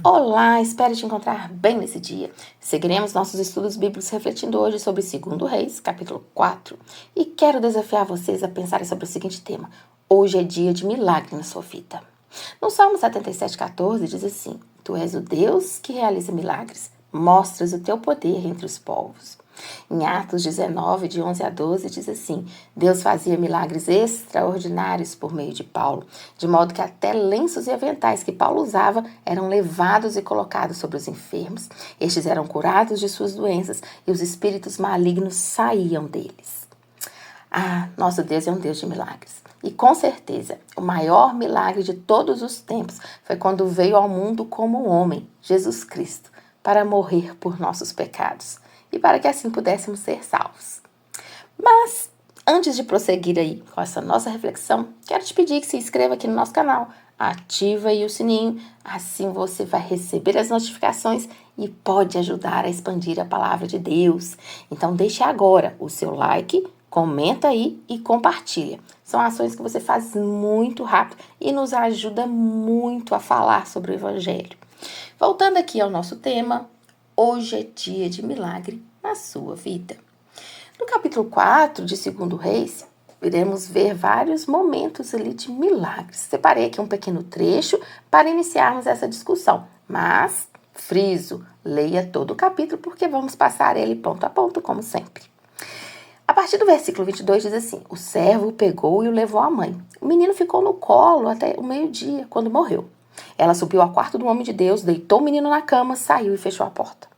Olá, espero te encontrar bem nesse dia. Seguiremos nossos estudos bíblicos refletindo hoje sobre 2 Reis, capítulo 4. E quero desafiar vocês a pensarem sobre o seguinte tema. Hoje é dia de milagre na sua vida. No Salmo 77,14 diz assim: Tu és o Deus que realiza milagres, mostras o teu poder entre os povos. Em Atos 19, de 11 a 12, diz assim: Deus fazia milagres extraordinários por meio de Paulo, de modo que até lenços e aventais que Paulo usava eram levados e colocados sobre os enfermos. Estes eram curados de suas doenças e os espíritos malignos saíam deles. Nosso Deus é um Deus de milagres. E com certeza, o maior milagre de todos os tempos foi quando veio ao mundo como um homem, Jesus Cristo, para morrer por nossos pecados e para que assim pudéssemos ser salvos. Mas, antes de prosseguir aí com essa nossa reflexão, quero te pedir que se inscreva aqui no nosso canal, ativa aí o sininho, assim você vai receber as notificações e pode ajudar a expandir a palavra de Deus. Então deixe agora o seu like, comenta aí e compartilha. São ações que você faz muito rápido e nos ajuda muito a falar sobre o Evangelho. Voltando aqui ao nosso tema, hoje é dia de milagre na sua vida. No capítulo 4 de 2 Reis, iremos ver vários momentos ali de milagres. Separei aqui um pequeno trecho para iniciarmos essa discussão, mas friso, leia todo o capítulo porque vamos passar ele ponto a ponto, como sempre. A partir do versículo 22 diz assim: O servo o pegou e o levou à mãe. O menino ficou no colo até o meio-dia, quando morreu. Ela subiu ao quarto do homem de Deus, deitou o menino na cama, saiu e fechou a porta.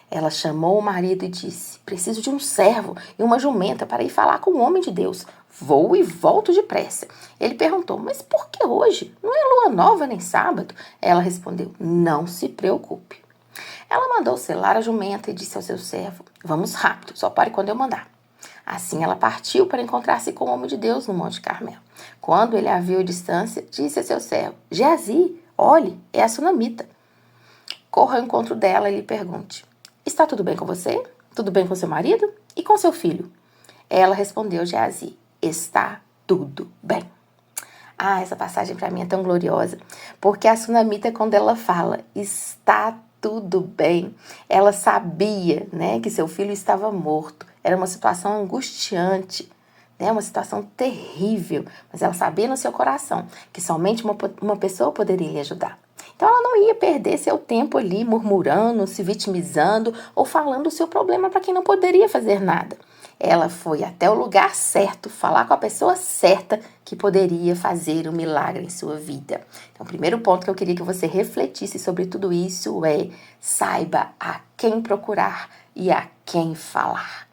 Ela chamou o marido e disse: Preciso de um servo e uma jumenta para ir falar com o homem de Deus. Vou e volto depressa. Ele perguntou: Mas por que hoje? Não é lua nova nem sábado? Ela respondeu: Não se preocupe. Ela mandou selar a jumenta e disse ao seu servo: Vamos rápido, só pare quando eu mandar. Assim ela partiu para encontrar-se com o homem de Deus no Monte Carmelo. Quando ele a viu à distância, disse a seu servo: Geazi, olhe, é a sunamita. Corra ao encontro dela e lhe pergunte: Está tudo bem com você? Tudo bem com seu marido? E com seu filho? Ela respondeu Geazi: Está tudo bem. Essa passagem para mim é tão gloriosa, porque a sunamita, quando ela fala, está tudo bem, ela sabia, né, que seu filho estava morto. Era uma situação angustiante, né, uma situação terrível, mas ela sabia no seu coração que somente uma pessoa poderia lhe ajudar. Então ela não ia perder seu tempo ali murmurando, se vitimizando ou falando o seu problema para quem não poderia fazer nada. Ela foi até o lugar certo, falar com a pessoa certa que poderia fazer um milagre em sua vida. Então, o primeiro ponto que eu queria que você refletisse sobre tudo isso é: saiba a quem procurar e a quem falar.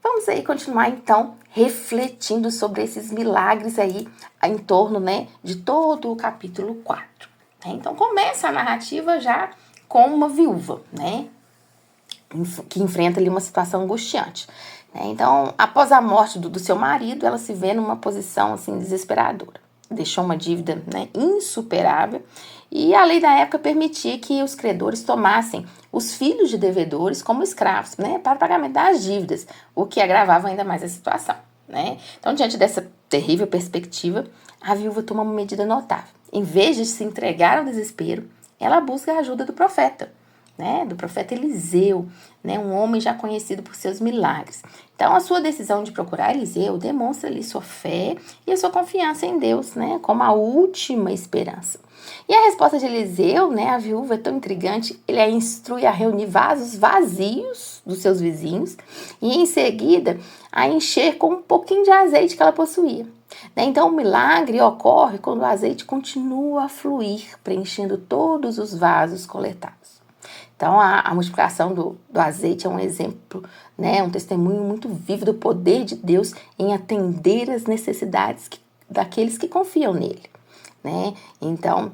Vamos aí continuar então refletindo sobre esses milagres aí em torno, né, de todo o capítulo 4. Então começa a narrativa já com uma viúva, né, que enfrenta ali uma situação angustiante. Então, após a morte do seu marido, ela se vê numa posição assim desesperadora. Deixou uma dívida, né, insuperável, e a lei da época permitia que os credores tomassem os filhos de devedores como escravos, né, para o pagamento das dívidas, o que agravava ainda mais a situação, né? Então, diante dessa terrível perspectiva, a viúva toma uma medida notável. Em vez de se entregar ao desespero, ela busca a ajuda do profeta, né, do profeta Eliseu, né, um homem já conhecido por seus milagres. Então, a sua decisão de procurar Eliseu demonstra ali sua fé e a sua confiança em Deus, né, como a última esperança. E a resposta de Eliseu, né, a viúva, é tão intrigante. Ele a instrui a reunir vasos vazios dos seus vizinhos e, em seguida, a encher com um pouquinho de azeite que ela possuía. Então, o milagre ocorre quando o azeite continua a fluir, preenchendo todos os vasos coletados. Então, a multiplicação do azeite é um exemplo, né, um testemunho muito vivo do poder de Deus em atender as necessidades daqueles que confiam nele, né? Então,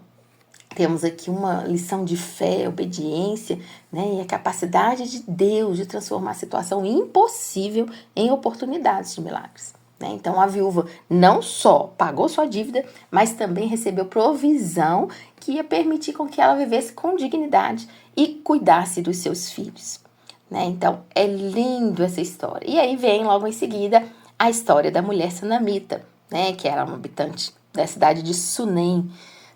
temos aqui uma lição de fé, obediência, né, e a capacidade de Deus de transformar a situação impossível em oportunidades de milagres. Então, a viúva não só pagou sua dívida, mas também recebeu provisão que ia permitir com que ela vivesse com dignidade e cuidasse dos seus filhos. Então, é lindo essa história. E aí vem logo em seguida a história da mulher sunamita, que era uma habitante da cidade de Sunem,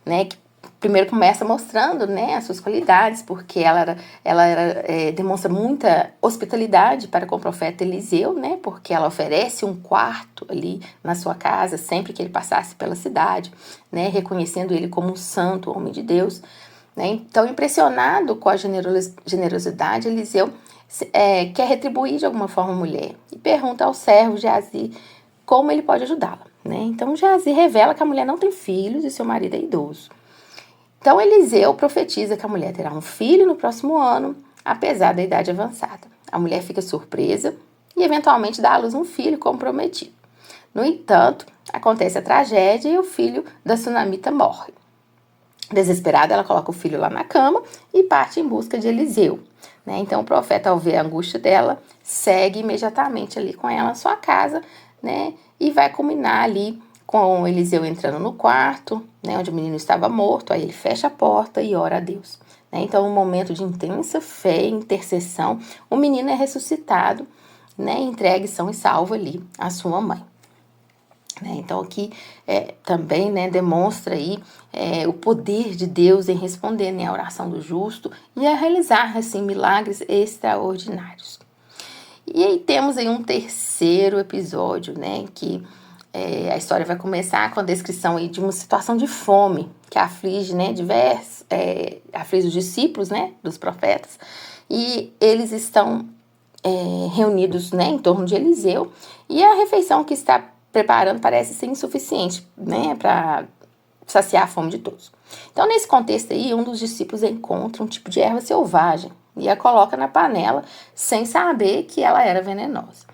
que primeiro começa mostrando, né, as suas qualidades, porque demonstra muita hospitalidade para com o profeta Eliseu, né, porque ela oferece um quarto ali na sua casa sempre que ele passasse pela cidade, né, reconhecendo ele como um santo homem de Deus, né. Então, impressionado com a generosidade, Eliseu quer retribuir de alguma forma a mulher e pergunta ao servo Geazi como ele pode ajudá-la, né. Então, Geazi revela que a mulher não tem filhos e seu marido é idoso. Então, Eliseu profetiza que a mulher terá um filho no próximo ano, apesar da idade avançada. A mulher fica surpresa e, eventualmente, dá à luz um filho como prometido. No entanto, acontece a tragédia e o filho da sunamita morre. Desesperada, ela coloca o filho lá na cama e parte em busca de Eliseu, né? Então, o profeta, ao ver a angústia dela, segue imediatamente ali com ela à sua casa, né? E vai culminar ali com Eliseu entrando no quarto, né, onde o menino estava morto. Aí ele fecha a porta e ora a Deus, né? Então, um momento de intensa fé e intercessão, o menino é ressuscitado, né, entregue são e salvo ali à sua mãe. Então, aqui também, né, demonstra aí o poder de Deus em responder, né, a oração do justo e a realizar, assim, milagres extraordinários. E aí temos aí um terceiro episódio, né, que a história vai começar com a descrição aí de uma situação de fome que aflige, né, aflige os discípulos, né, dos profetas, e eles estão reunidos, né, em torno de Eliseu, e a refeição que está preparando parece ser insuficiente, né, para saciar a fome de todos. Então, nesse contexto aí, um dos discípulos encontra um tipo de erva selvagem e a coloca na panela sem saber que ela era venenosa.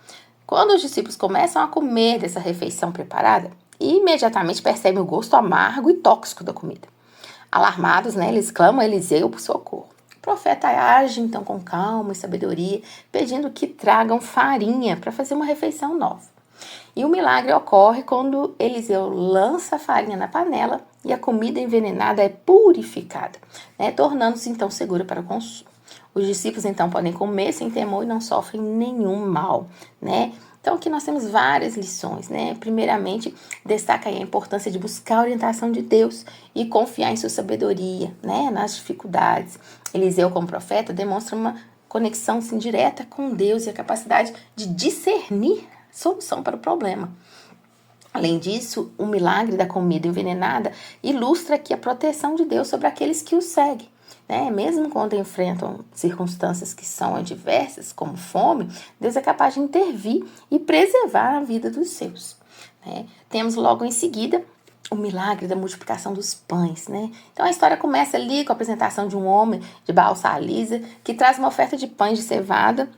Quando os discípulos começam a comer dessa refeição preparada, imediatamente percebem o gosto amargo e tóxico da comida. Alarmados, né, eles clamam a Eliseu por socorro. O profeta age então com calma e sabedoria, pedindo que tragam farinha para fazer uma refeição nova. E o milagre ocorre quando Eliseu lança a farinha na panela e a comida envenenada é purificada, né, tornando-se então segura para o consumo. Os discípulos então podem comer sem temor e não sofrem nenhum mal, né? Então aqui nós temos várias lições, né? Primeiramente, destaca aí a importância de buscar a orientação de Deus e confiar em sua sabedoria, né, nas dificuldades. Eliseu, como profeta, demonstra uma conexão assim, direta com Deus e a capacidade de discernir solução para o problema. Além disso, o milagre da comida envenenada ilustra aqui a proteção de Deus sobre aqueles que o seguem, né? Mesmo quando enfrentam circunstâncias que são adversas, como fome, Deus é capaz de intervir e preservar a vida dos seus, né? Temos logo em seguida o milagre da multiplicação dos pães, né? Então a história começa ali com a apresentação de um homem de Baal-Salisa que traz uma oferta de pães de cevada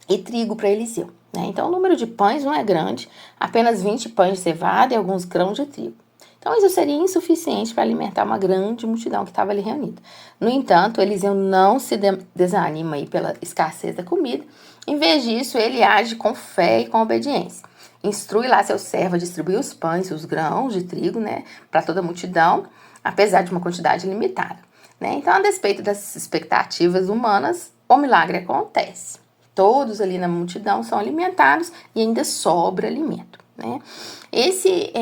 e trigo para Eliseu, né? Então o número de pães não é grande, apenas 20 pães de cevada e alguns grãos de trigo. Então isso seria insuficiente para alimentar uma grande multidão que estava ali reunida. No entanto, Eliseu não se desanima aí pela escassez da comida. Em vez disso, ele age com fé e com obediência. Instrui lá seu servo a distribuir os pães e os grãos de trigo, né, para toda a multidão, apesar de uma quantidade limitada, né? Então, a despeito das expectativas humanas, o milagre acontece. Todos ali na multidão são alimentados e ainda sobra alimento, né? Esse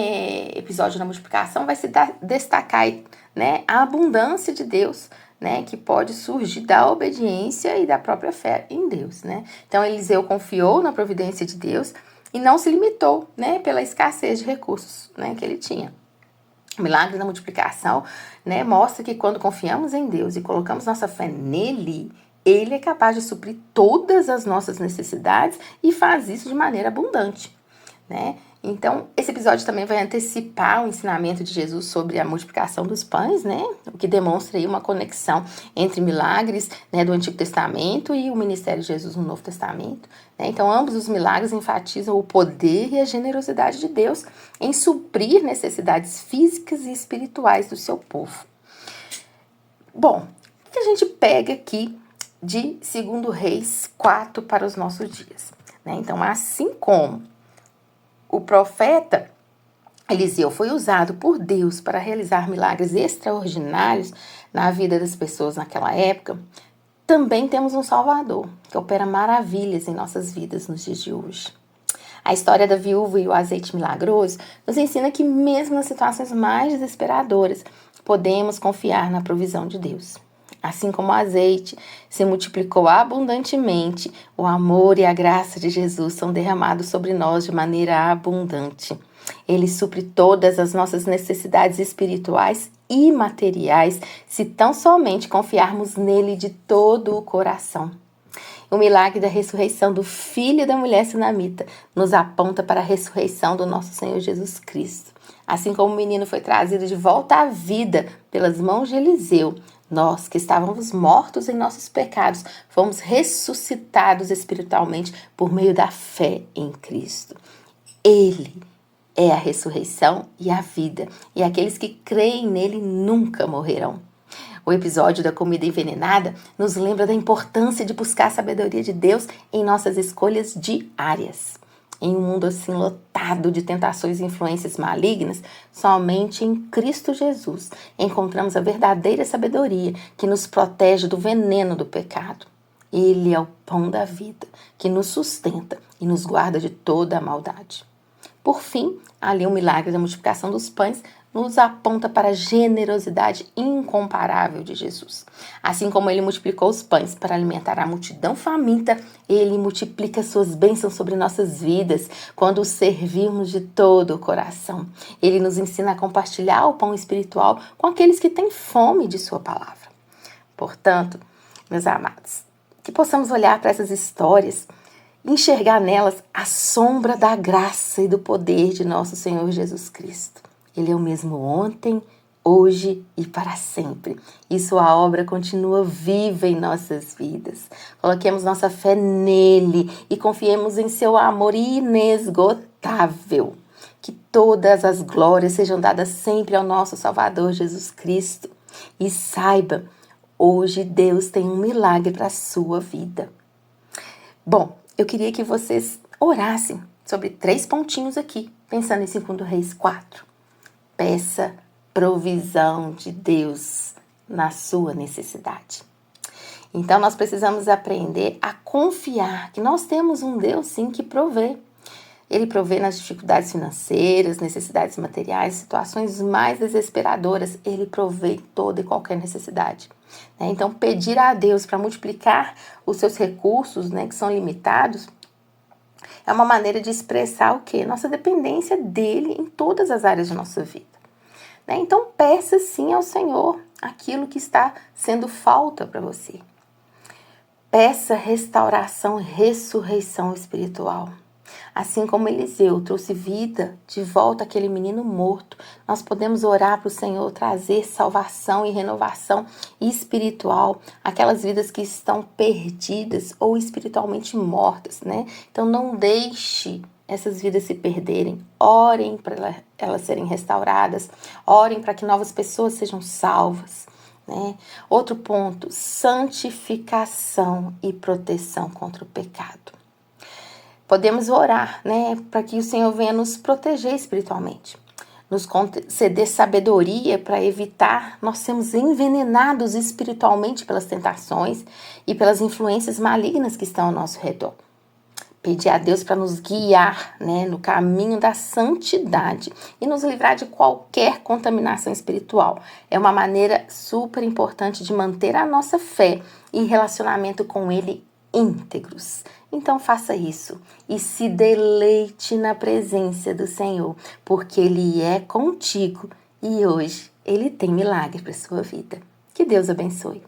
episódio da multiplicação vai se destacar, né, a abundância de Deus, né, que pode surgir da obediência e da própria fé em Deus, né? Então Eliseu confiou na providência de Deus e não se limitou, né, pela escassez de recursos, né, que ele tinha. O milagre da multiplicação, né, mostra que quando confiamos em Deus e colocamos nossa fé nele, ele é capaz de suprir todas as nossas necessidades e faz isso de maneira abundante, né? Então, esse episódio também vai antecipar o ensinamento de Jesus sobre a multiplicação dos pães, né? O que demonstra aí uma conexão entre milagres, né, do Antigo Testamento e o ministério de Jesus no Novo Testamento, né? Então, ambos os milagres enfatizam o poder e a generosidade de Deus em suprir necessidades físicas e espirituais do seu povo. Bom, o que a gente pega aqui de 2 Reis 4 para os nossos dias, né? Então, assim como o profeta Eliseu foi usado por Deus para realizar milagres extraordinários na vida das pessoas naquela época, também temos um Salvador que opera maravilhas em nossas vidas nos dias de hoje. A história da viúva e o azeite milagroso nos ensina que mesmo nas situações mais desesperadoras, podemos confiar na provisão de Deus. Assim como o azeite se multiplicou abundantemente, o amor e a graça de Jesus são derramados sobre nós de maneira abundante. Ele supre todas as nossas necessidades espirituais e materiais, se tão somente confiarmos nele de todo o coração. O milagre da ressurreição do filho da mulher sunamita nos aponta para a ressurreição do nosso Senhor Jesus Cristo. Assim como o menino foi trazido de volta à vida pelas mãos de Eliseu, nós que estávamos mortos em nossos pecados, fomos ressuscitados espiritualmente por meio da fé em Cristo. Ele é a ressurreição e a vida, e aqueles que creem nele nunca morrerão. O episódio da comida envenenada nos lembra da importância de buscar a sabedoria de Deus em nossas escolhas diárias. Em um mundo assim lotado de tentações e influências malignas, somente em Cristo Jesus encontramos a verdadeira sabedoria que nos protege do veneno do pecado. Ele é o pão da vida, que nos sustenta e nos guarda de toda a maldade. Por fim, ali o milagre da multiplicação dos pães nos aponta para a generosidade incomparável de Jesus. Assim como ele multiplicou os pães para alimentar a multidão faminta, ele multiplica suas bênçãos sobre nossas vidas quando o servirmos de todo o coração. Ele nos ensina a compartilhar o pão espiritual com aqueles que têm fome de sua palavra. Portanto, meus amados, que possamos olhar para essas histórias e enxergar nelas a sombra da graça e do poder de nosso Senhor Jesus Cristo. Ele é o mesmo ontem, hoje e para sempre. E sua obra continua viva em nossas vidas. Coloquemos nossa fé nele e confiemos em seu amor inesgotável. Que todas as glórias sejam dadas sempre ao nosso Salvador Jesus Cristo. E saiba, hoje Deus tem um milagre para a sua vida. Bom, eu queria que vocês orassem sobre 3 pontinhos aqui, pensando em 2 Reis 4. Peça provisão de Deus na sua necessidade. Então, nós precisamos aprender a confiar que nós temos um Deus, sim, que provê. Ele provê nas dificuldades financeiras, necessidades materiais, situações mais desesperadoras. Ele provê toda e qualquer necessidade. Então, pedir a Deus para multiplicar os seus recursos, que são limitados, é uma maneira de expressar o quê? Nossa dependência dele em todas as áreas de nossa vida. Então, peça sim ao Senhor aquilo que está sendo falta para você. Peça restauração e ressurreição espiritual. Assim como Eliseu trouxe vida de volta àquele menino morto, nós podemos orar para o Senhor trazer salvação e renovação espiritual, aquelas vidas que estão perdidas ou espiritualmente mortas, Então não deixe essas vidas se perderem. Orem para elas serem restauradas, orem para que novas pessoas sejam salvas. Outro ponto, santificação e proteção contra o pecado. Podemos orar, para que o Senhor venha nos proteger espiritualmente, nos conceder sabedoria para evitar nós sermos envenenados espiritualmente pelas tentações e pelas influências malignas que estão ao nosso redor. Pedir a Deus para nos guiar, no caminho da santidade e nos livrar de qualquer contaminação espiritual. É uma maneira super importante de manter a nossa fé e relacionamento com Ele íntegros. Então faça isso e se deleite na presença do Senhor, porque Ele é contigo e hoje Ele tem milagre para a sua vida. Que Deus abençoe.